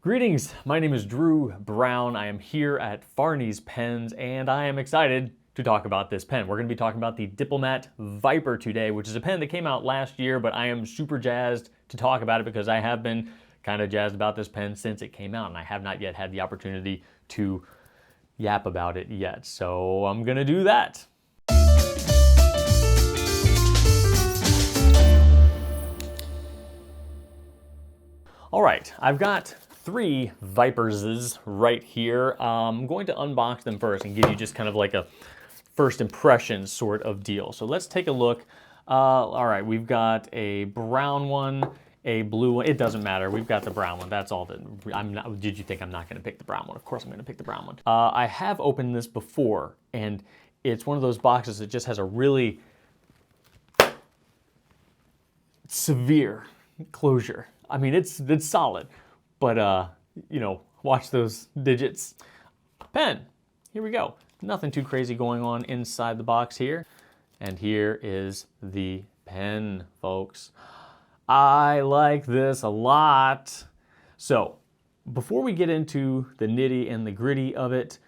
Greetings, my name is Drew Brown. I am here at Farney's Pens and I am excited to talk about this pen. We're going to be talking about the Diplomat Viper today, which is a pen that came out last year, but I am super jazzed to talk about it because I have been kind of jazzed about this pen since it came out and I have not yet had the opportunity to yap about it yet. So I'm going to do that. All right, I've got three Vipers right here. I'm going to unbox them first and give you just kind of like a first impression sort of deal. So let's take a look. All right, we've got a brown one, a blue one. It doesn't matter. We've got the brown one. That's all that did you think I'm not going to pick the brown one? Of course I'm going to pick the brown one. I have opened this before, and it's one of those boxes that just has a really severe closure. I mean, it's solid, but you know, watch those digits. Pen, here we go. Nothing too crazy going on inside the box here. And here is the pen, folks. I like this a lot. So, before we get into the nitty and the gritty of it,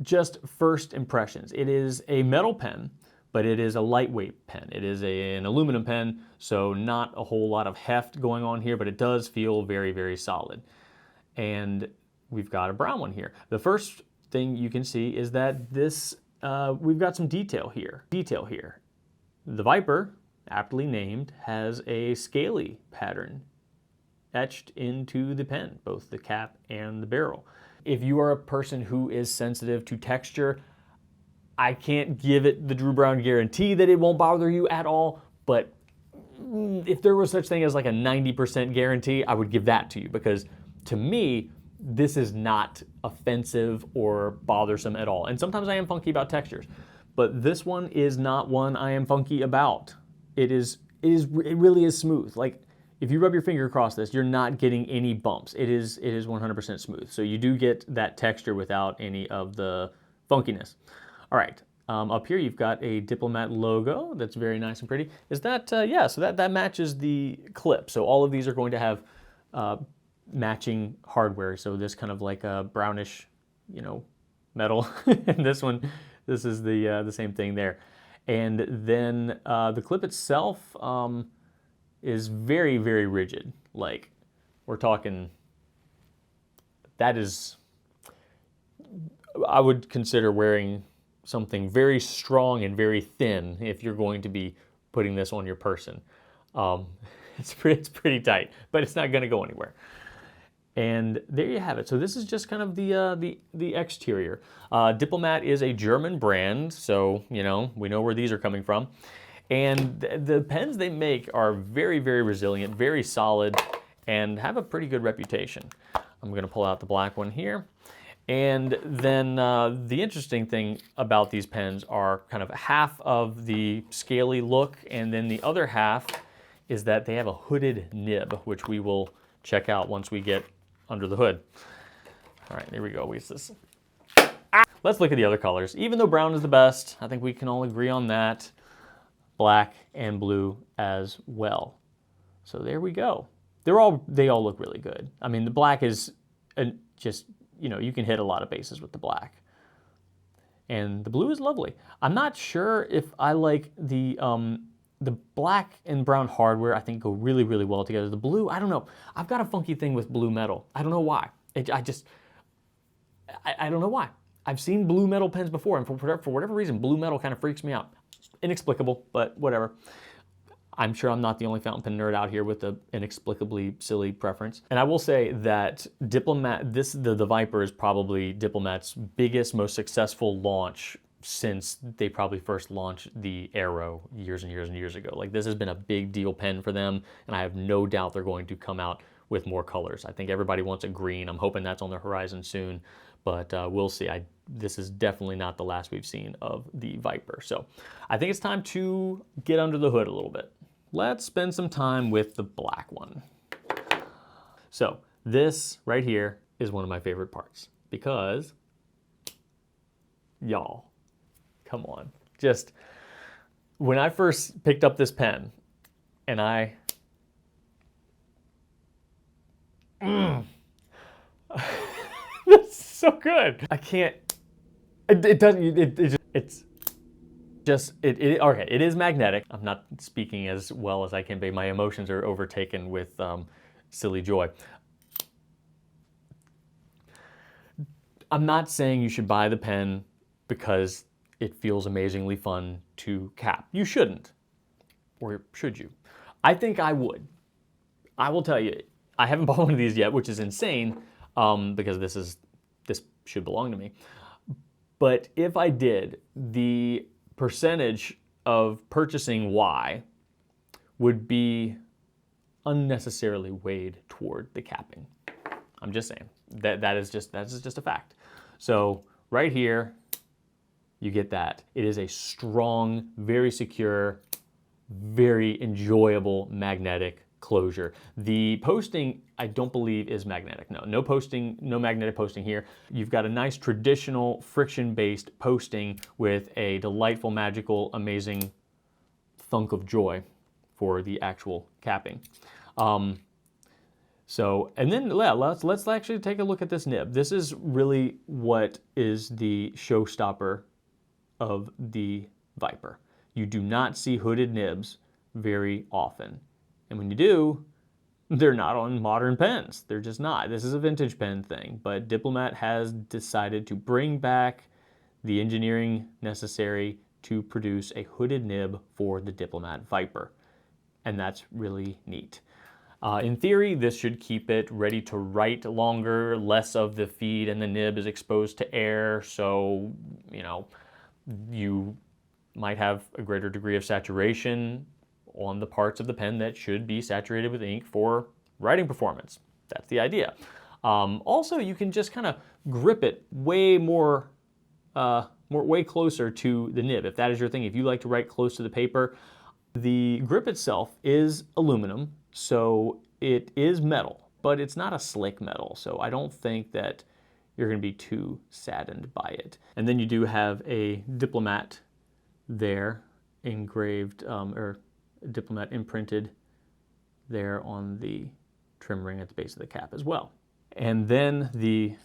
just first impressions. It is a metal pen, but it is a lightweight pen. It is an aluminum pen, so not a whole lot of heft going on here, but it does feel very, very solid. And we've got a brown one here. The first thing you can see is that this, we've got some detail here. The Viper, aptly named, has a scaly pattern etched into the pen, both the cap and the barrel. If you are a person who is sensitive to texture, I can't give it the Drew Brown guarantee that it won't bother you at all, but if there was such thing as like a 90% guarantee, I would give that to you, because to me, this is not offensive or bothersome at all. And sometimes I am funky about textures, but this one is not one I am funky about. It really is smooth. Like, if you rub your finger across this, you're not getting any bumps. It is 100% smooth. So you do get that texture without any of the funkiness. All right, up here you've got a Diplomat logo that's very nice and pretty. Is that, yeah, so that matches the clip. So all of these are going to have matching hardware. So this kind of like a brownish, you know, metal. And this is the same thing there. And then the clip itself is very, very rigid. Like, we're talking, that is, I would consider wearing something very strong and very thin if you're going to be putting this on your person. It's pretty tight, but it's not going to go anywhere. And there you have it. So this is just kind of the exterior. Diplomat is a German brand, so you know, we know where these are coming from. And the pens they make are very, very resilient, very solid, and have a pretty good reputation. I'm going to pull out the black one here. And then the interesting thing about these pens are kind of half of the scaly look, and then the other half is that they have a hooded nib, which we will check out once we get under the hood. All right, there we go. Let's look at the other colors. Even though brown is the best, I think we can all agree on that. Black and blue as well. So there we go. They all look really good. I mean, the black is just, you know, you can hit a lot of bases with the black. And the blue is lovely. I'm not sure if I like the black and brown hardware, I think, go really, really well together. The blue, I don't know. I've got a funky thing with blue metal. I don't know why. I don't know why. I've seen blue metal pens before, and for whatever reason, blue metal kind of freaks me out. Inexplicable, but whatever. I'm sure I'm not the only fountain pen nerd out here with an inexplicably silly preference. And I will say that Diplomat, the Viper is probably Diplomat's biggest, most successful launch since they probably first launched the Aero years and years and years ago. Like, this has been a big deal pen for them, and I have no doubt they're going to come out with more colors. I think everybody wants a green. I'm hoping that's on the horizon soon, but we'll see. This is definitely not the last we've seen of the Viper. So I think it's time to get under the hood a little bit. Let's spend some time with the black one. So this right here is one of my favorite parts because, y'all, come on. Just, when I first picked up this pen and good. I can't. It doesn't. It's just. Okay. It is magnetic. I'm not speaking as well as I can be. My emotions are overtaken with silly joy. I'm not saying you should buy the pen because it feels amazingly fun to cap. You shouldn't. Or should you? I think I would. I will tell you, I haven't bought one of these yet, which is insane because this should belong to me. But if I did, the percentage of purchasing Y would be unnecessarily weighed toward the capping. I'm just saying that's just a fact. So right here, you get that. It is a strong, very secure, very enjoyable magnetic closure. The posting, I don't believe, is magnetic. No posting, no magnetic posting here. You've got a nice traditional friction-based posting with a delightful, magical, amazing thunk of joy for the actual capping. And then let's actually take a look at this nib. This is really what is the showstopper of the Viper. You do not see hooded nibs very often. And when you do, they're not on modern pens. They're just not. This is a vintage pen thing, but Diplomat has decided to bring back the engineering necessary to produce a hooded nib for the Diplomat Viper. And that's really neat. In theory, this should keep it ready to write longer, less of the feed and the nib is exposed to air, so, you might have a greater degree of saturation on the parts of the pen that should be saturated with ink for writing performance. That's the idea. Also, you can just kind of grip it way way closer to the nib, if that is your thing. If you like to write close to the paper, the grip itself is aluminum, so it is metal, but it's not a slick metal, so I don't think that you're going to be too saddened by it. And then you do have a Diplomat there engraved, or Diplomat imprinted there on the trim ring at the base of the cap as well. And then the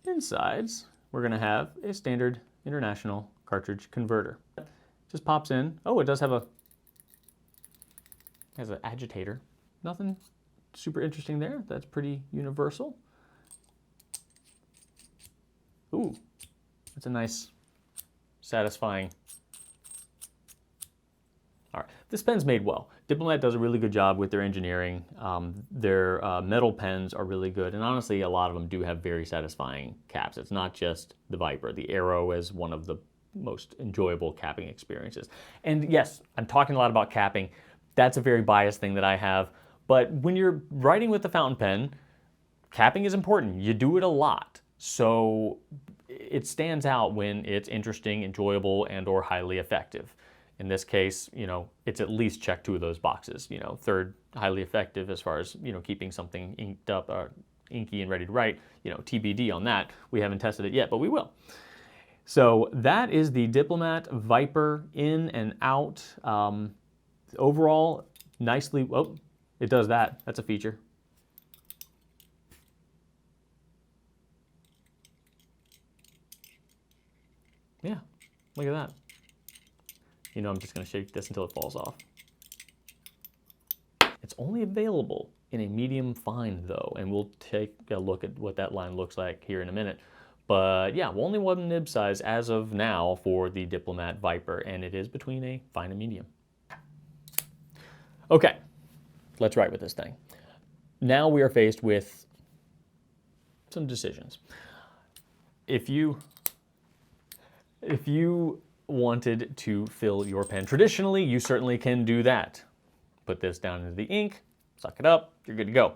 insides, we're going to have a standard international cartridge converter. Just pops in. Oh, it does have has an agitator. Nothing super interesting there. That's pretty universal. Ooh, that's a nice, satisfying. All right, this pen's made well. Diplomat does a really good job with their engineering. Their metal pens are really good, and honestly, a lot of them do have very satisfying caps. It's not just the Viper. The Aero is one of the most enjoyable capping experiences. And yes, I'm talking a lot about capping. That's a very biased thing that I have. But when you're writing with the fountain pen, capping is important. You do it a lot. So it stands out when it's interesting, enjoyable, and or highly effective. In this case, it's at least checked 2 of those boxes. Third, highly effective as far as, keeping something inked up, or inky and ready to write. TBD on that. We haven't tested it yet, but we will. So that is the Diplomat Viper in and out. Overall, nicely, oh, it does that. That's a feature. Yeah, look at that. I'm just going to shake this until it falls off. It's only available in a medium fine though, and we'll take a look at what that line looks like here in a minute. But yeah, only one nib size as of now for the Diplomat Viper, and it is between a fine and medium. Okay, let's write with this thing. Now we are faced with some decisions. If you wanted to fill your pen traditionally, you certainly can do that. Put this down into the ink, suck it up, you're good to go.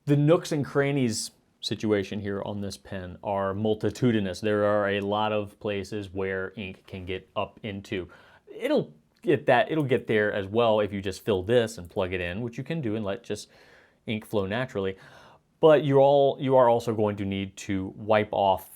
The nooks and crannies situation here on this pen are multitudinous. There are a lot of places where ink can get up into. It'll get there as well if you just fill this and plug it in, which you can do and let just ink flow naturally. But you are also going to need to wipe off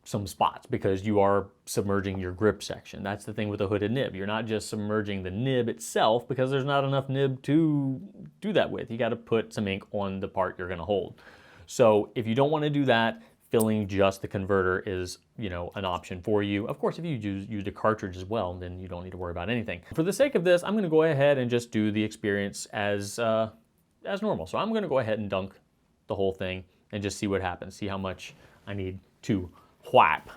some spots because you are submerging your grip section. That's the thing with a hooded nib. You're not just submerging the nib itself because there's not enough nib to do that with. You got to put some ink on the part you're going to hold. So if you don't want to do that, filling just the converter is, you know, an option for you. Of course, if you use a cartridge as well, then you don't need to worry about anything. For the sake of this, I'm going to go ahead and just do the experience as normal. So I'm going to go ahead and dunk the whole thing and just see what happens. See how much I need to whap.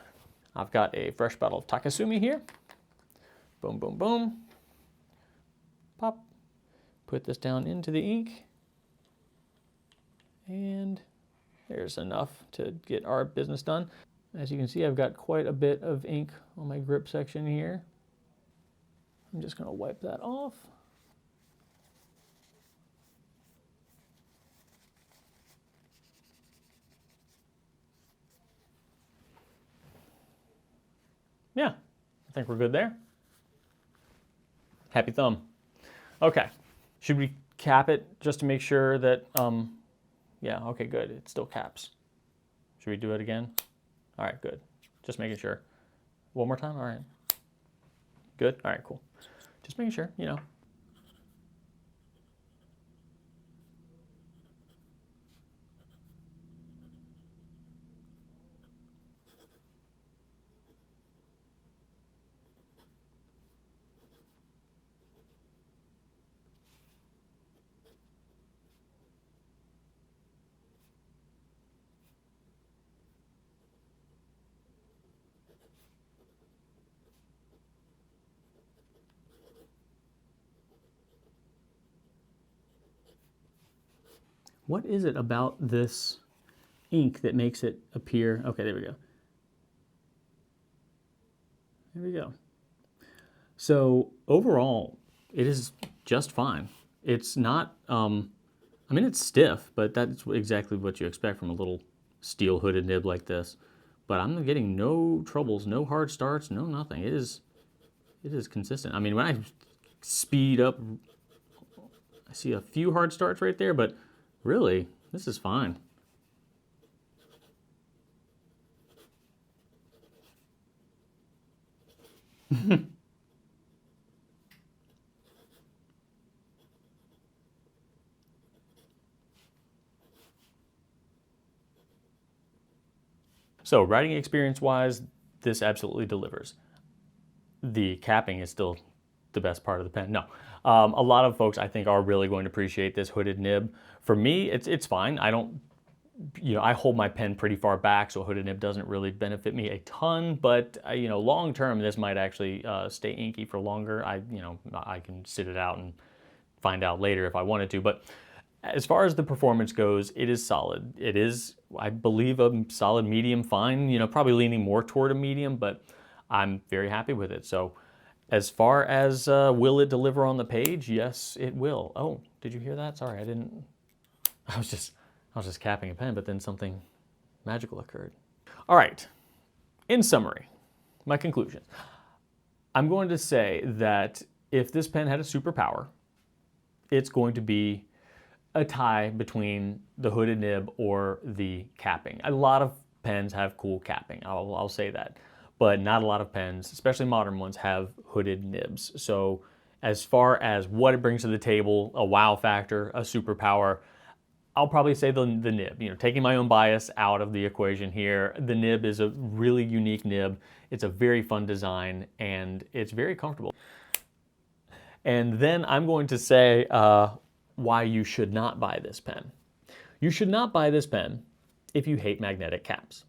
I've got a fresh bottle of Takasumi here. Boom, boom, boom. Pop. Put this down into the ink. And there's enough to get our business done. As you can see, I've got quite a bit of ink on my grip section here. I'm just going to wipe that off. Yeah, I think we're good there. Happy thumb. Okay, should we cap it just to make sure that, yeah, okay, good, it still caps. Should we do it again? All right, good. Just making sure. One more time, all right. Good, all right, cool. Just making sure, you know. What is it about this ink that makes it appear? Okay, there we go. There we go. So overall, it is just fine. It's not, I mean, it's stiff, but that's exactly what you expect from a little steel hooded nib like this. But I'm getting no troubles, no hard starts, no nothing. It is consistent. I mean, when I speed up, I see a few hard starts right there, but really, this is fine. So writing experience-wise, this absolutely delivers. The capping is still the best part of the pen. No, a lot of folks I think are really going to appreciate this hooded nib. For me, it's fine. I don't, you know, I hold my pen pretty far back, so a hooded nib doesn't really benefit me a ton. But you know, long term, this might actually stay inky for longer. You know, I can sit it out and find out later if I wanted to. But as far as the performance goes, it is solid. It is, I believe, a solid medium fine. You know, probably leaning more toward a medium, but I'm very happy with it. So as far as will it deliver on the page? Yes, it will. Oh, did you hear that? Sorry, I didn't. I was just capping a pen, but then something magical occurred. All right. In summary, my conclusion. I'm going to say that if this pen had a superpower, it's going to be a tie between the hooded nib or the capping. A lot of pens have cool capping, I'll say that. But not a lot of pens, especially modern ones, have hooded nibs. So as far as what it brings to the table, a wow factor, a superpower, I'll probably say the nib. You know, taking my own bias out of the equation here, the nib is a really unique nib. It's a very fun design, and it's very comfortable. And then I'm going to say why you should not buy this pen. You should not buy this pen if you hate magnetic caps.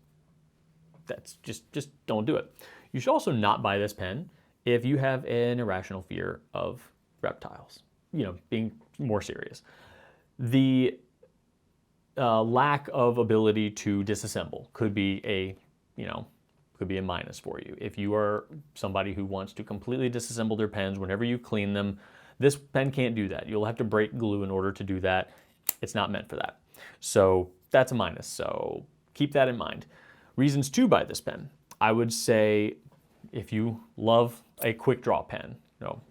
That's just don't do it. You should also not buy this pen if you have an irrational fear of reptiles. You know, being more serious. The lack of ability to disassemble could be a minus for you. If you are somebody who wants to completely disassemble their pens whenever you clean them, this pen can't do that. You'll have to break glue in order to do that. It's not meant for that. So that's a minus. So keep that in mind. Reasons to buy this pen. I would say if you love a quick draw pen, you know,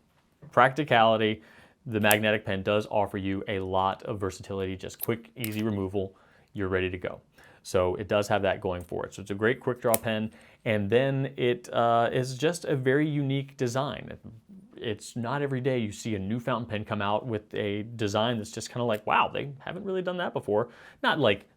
practicality, the magnetic pen does offer you a lot of versatility, just quick, easy removal, you're ready to go. So it does have that going for it. So it's a great quick draw pen, and then it is just a very unique design. It's not every day you see a new fountain pen come out with a design that's just kind of like, wow, they haven't really done that before. Not like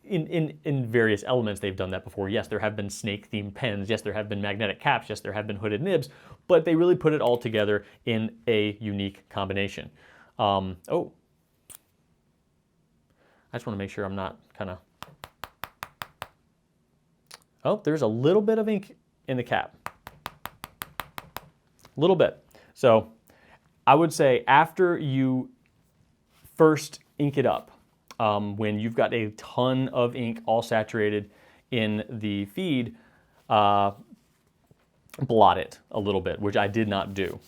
in various elements, they've done that before. Yes, there have been snake-themed pens. Yes, there have been magnetic caps. Yes, there have been hooded nibs. But they really put it all together in a unique combination. Oh, I just want to make sure I'm not kind of... Oh, there's a little bit of ink in the cap. A little bit. So I would say after you first ink it up, when you've got a ton of ink all saturated in the feed, blot it a little bit, which I did not do.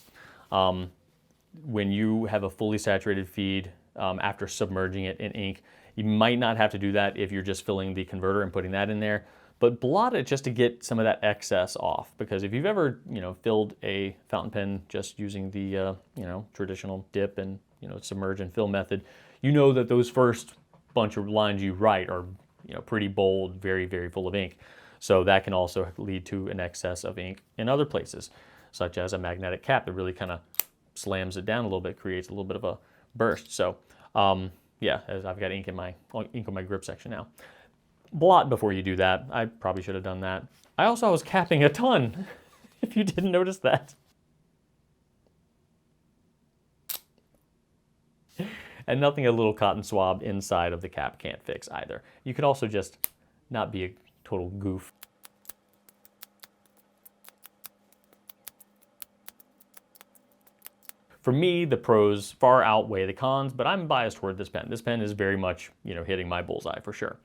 When you have a fully saturated feed, after submerging it in ink, you might not have to do that if you're just filling the converter and putting that in there, but blot it just to get some of that excess off. Because if you've ever, filled a fountain pen just using the, traditional dip and, submerge and fill method, you know that those first bunch of lines you write are, pretty bold, very, very full of ink. So that can also lead to an excess of ink in other places, such as a magnetic cap that really kind of slams it down a little bit, creates a little bit of a burst. So, yeah, as I've got ink on my grip section now. Blot before you do that. I probably should have done that. I was capping a ton, if you didn't notice that. And nothing a little cotton swab inside of the cap can't fix either. You could also just not be a total goof. For me, the pros far outweigh the cons, but I'm biased toward this pen. This pen is very much, hitting my bullseye for sure.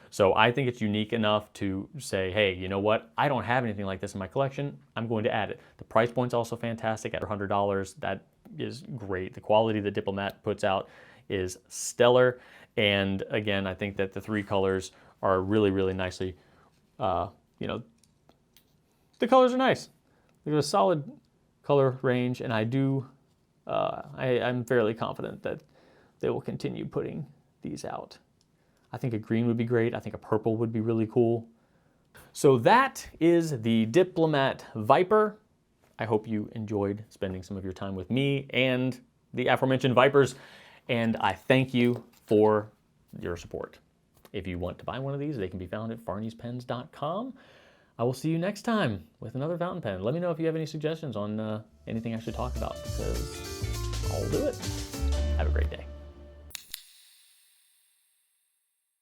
So I think it's unique enough to say, hey, you know what? I don't have anything like this in my collection. I'm going to add it. The price point's also fantastic at $100. That is great. The quality that Diplomat puts out is stellar. And again, I think that the three colors are really, really nicely, the colors are nice. There's a solid color range, and I'm fairly confident that they will continue putting these out. I think a green would be great. I think a purple would be really cool. So that is the Diplomat Viper. I hope you enjoyed spending some of your time with me and the aforementioned Vipers, and I thank you for your support. If you want to buy one of these, they can be found at farneyspens.com. I will see you next time with another fountain pen. Let me know if you have any suggestions on anything I should talk about, because I'll do it. Have a great day.